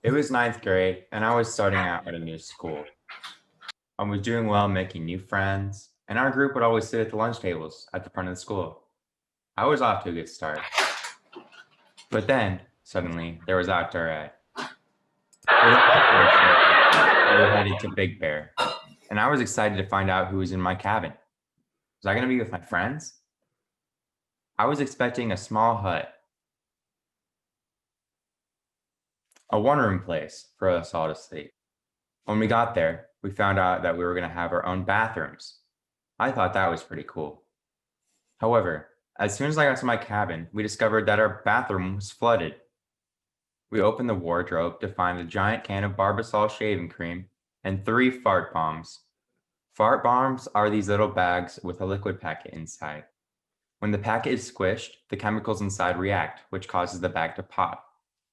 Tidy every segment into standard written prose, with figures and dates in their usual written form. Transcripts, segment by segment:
It was ninth grade, and I was starting out at a new school. I was doing well, making new friends, and our group would always sit at the lunch tables at the front of the school. I was off to a good start. But then, suddenly, there was outdoor ed. For the outdoor trip, we were headed to Big Bear, and I was excited to find out who was in my cabin. Was I going to be with my friends? I was expecting a small hut, a one-room place for us all to sleep. When we got there, we found out that we were going to have our own bathrooms. I thought that was pretty cool. However, as soon as I got to my cabin, we discovered that our bathroom was flooded. We opened the wardrobe to find a giant can of Barbasol shaving cream and 3 fart bombs. Fart bombs are these little bags with a liquid packet inside. When the packet is squished, the chemicals inside react, which causes the bag to pop,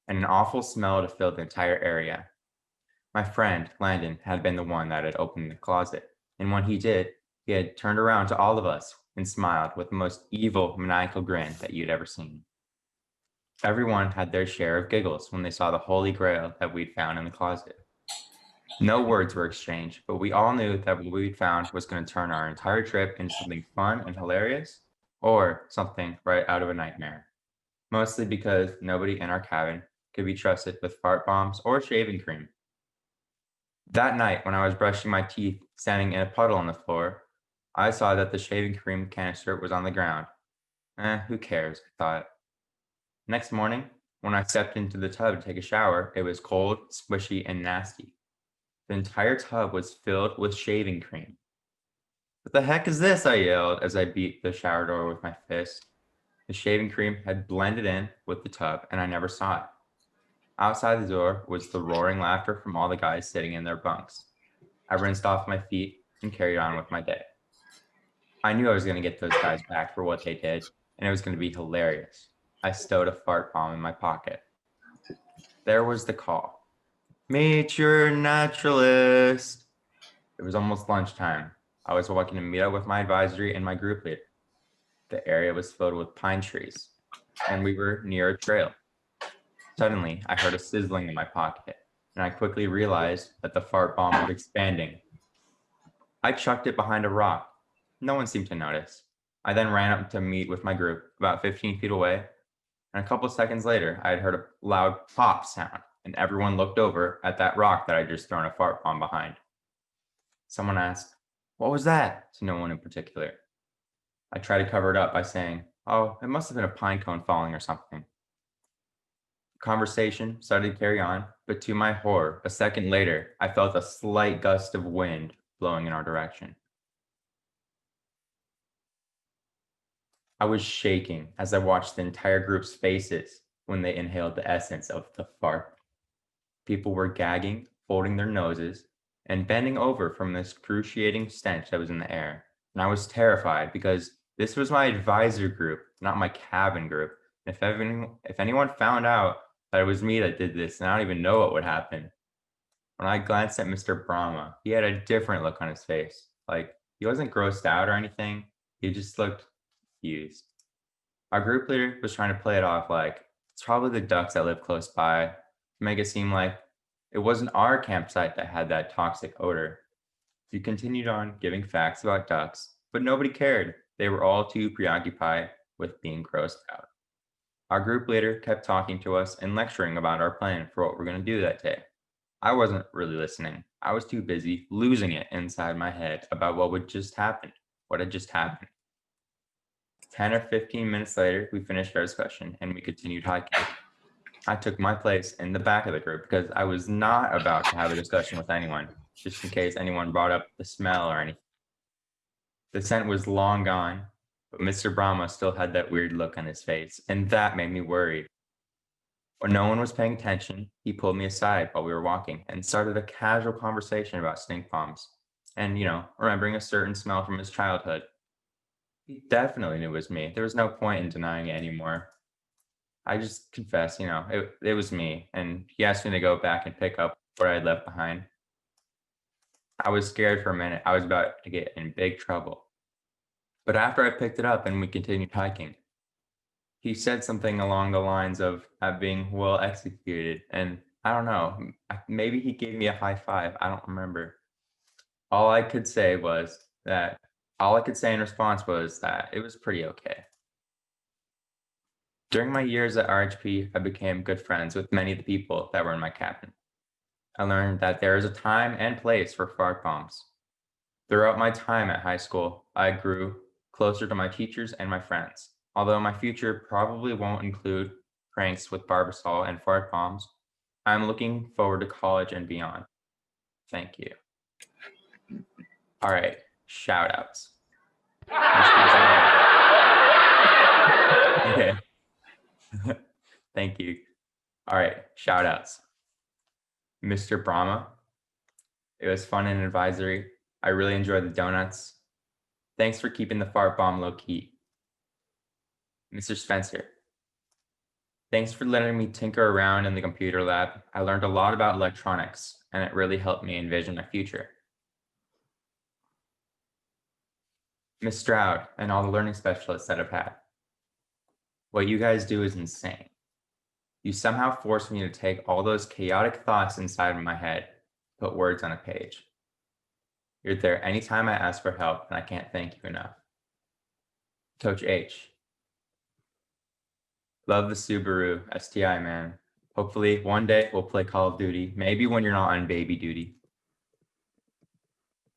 and an awful smell to fill the entire area. My friend, Landon, had been the one that had opened the closet, and when he did, he had turned around to all of us and smiled with the most evil, maniacal grin that you'd ever seen. Everyone had their share of giggles when they saw the holy grail that we'd found in the closet. No words were exchanged, but we all knew that what we'd found was going to turn our entire trip into something fun and hilarious, or something right out of a nightmare. Mostly because nobody in our cabin could be trusted with fart bombs or shaving cream. That night, when I was brushing my teeth, standing in a puddle on the floor, I saw that the shaving cream canister was on the ground. Who cares, I thought. Next morning, when I stepped into the tub to take a shower, it was cold, squishy, and nasty. The entire tub was filled with shaving cream. What the heck is this? I yelled as I beat the shower door with my fist. The shaving cream had blended in with the tub, and I never saw it. Outside the door was the roaring laughter from all the guys sitting in their bunks. I rinsed off my feet and carried on with my day. I knew I was going to get those guys back for what they did, and it was going to be hilarious. I stowed a fart bomb in my pocket. There was the call. Meet your naturalist. It was almost lunchtime. I was walking to meet up with my advisory and my group leader. The area was filled with pine trees, and we were near a trail. Suddenly, I heard a sizzling in my pocket, and I quickly realized that the fart bomb was expanding. I chucked it behind a rock. No one seemed to notice. I then ran up to meet with my group about 15 feet away, and a couple seconds later, I had heard a loud pop sound, and everyone looked over at that rock that I'd just thrown a fart bomb behind. Someone asked, "What was that?" to no one in particular. I tried to cover it up by saying, "Oh, it must have been a pine cone falling or something." Conversation started to carry on, but to my horror, a second later, I felt a slight gust of wind blowing in our direction. I was shaking as I watched the entire group's faces when they inhaled the essence of the fart. People were gagging, holding their noses, and bending over from the excruciating stench that was in the air. And I was terrified because this was my advisor group, not my cabin group. If anyone found out that it was me that did this, then I don't even know what would happen. When I glanced at Mr. Brahma, he had a different look on his face. Like, he wasn't grossed out or anything. He just looked confused. Our group leader was trying to play it off like it's probably the ducks that live close by, to make it seem like it wasn't our campsite that had that toxic odor. He continued on giving facts about ducks, but nobody cared. They were all too preoccupied with being grossed out. Our group leader kept talking to us and lecturing about our plan for what we're going to do that day. I wasn't really listening. I was too busy losing it inside my head about what had just happened. 10 or 15 minutes later, we finished our discussion and we continued hiking. I took my place in the back of the group because I was not about to have a discussion with anyone, just in case anyone brought up the smell or anything. The scent was long gone, but Mr. Brahma still had that weird look on his face, and that made me worried. When no one was paying attention, he pulled me aside while we were walking and started a casual conversation about stink bombs and, remembering a certain smell from his childhood. He definitely knew it was me. There was no point in denying it anymore. I just confessed, it was me, and he asked me to go back and pick up what I had left behind. I was scared for a minute. I was about to get in big trouble. But after I picked it up and we continued hiking, he said something along the lines of being well executed, and I don't know. Maybe he gave me a high five. I don't remember. All I could say was that all I could say in response was that it was pretty okay. During my years at RHP, I became good friends with many of the people that were in my cabin. I learned that there is a time and place for fart bombs. Throughout my time at high school, I grew closer to my teachers and my friends. Although my future probably won't include pranks with barbasol and fart bombs, I'm looking forward to college and beyond. Thank you. All right, shout outs. Mr. John. Okay. Thank you. All right, shout outs. Mr. Brahma. It was fun and advisory. I really enjoyed the donuts. Thanks for keeping the fart bomb low key. Mr. Spencer. Thanks for letting me tinker around in the computer lab. I learned a lot about electronics, and it really helped me envision my future. Miss Stroud and all the learning specialists that I've had. What you guys do is insane. You somehow forced me to take all those chaotic thoughts inside of my head, put words on a page. You're there anytime I ask for help, and I can't thank you enough. Coach H. Love the Subaru STI, man. Hopefully, one day we'll play Call of Duty, maybe when you're not on baby duty.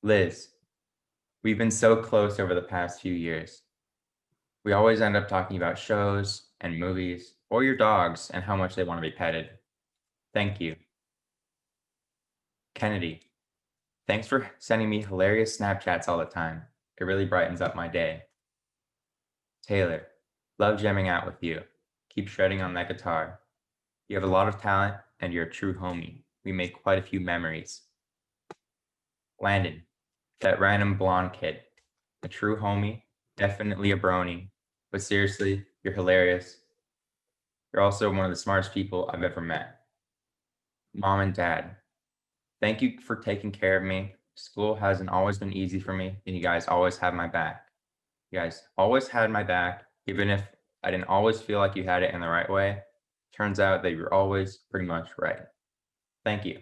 Liz, we've been so close over the past few years. We always end up talking about shows and movies, or your dogs and how much they want to be petted. Thank you. Kennedy, thanks for sending me hilarious Snapchats all the time. It really brightens up my day. Taylor, love jamming out with you. Keep shredding on that guitar. You have a lot of talent and you're a true homie. We made quite a few memories. Landon, that random blonde kid, a true homie, definitely a brony, but seriously, you're hilarious. You're also one of the smartest people I've ever met. Mom and Dad, thank you for taking care of me. School hasn't always been easy for me, and you guys always have my back. You guys always had my back, even if I didn't always feel like you had it in the right way. Turns out that you're always pretty much right. Thank you.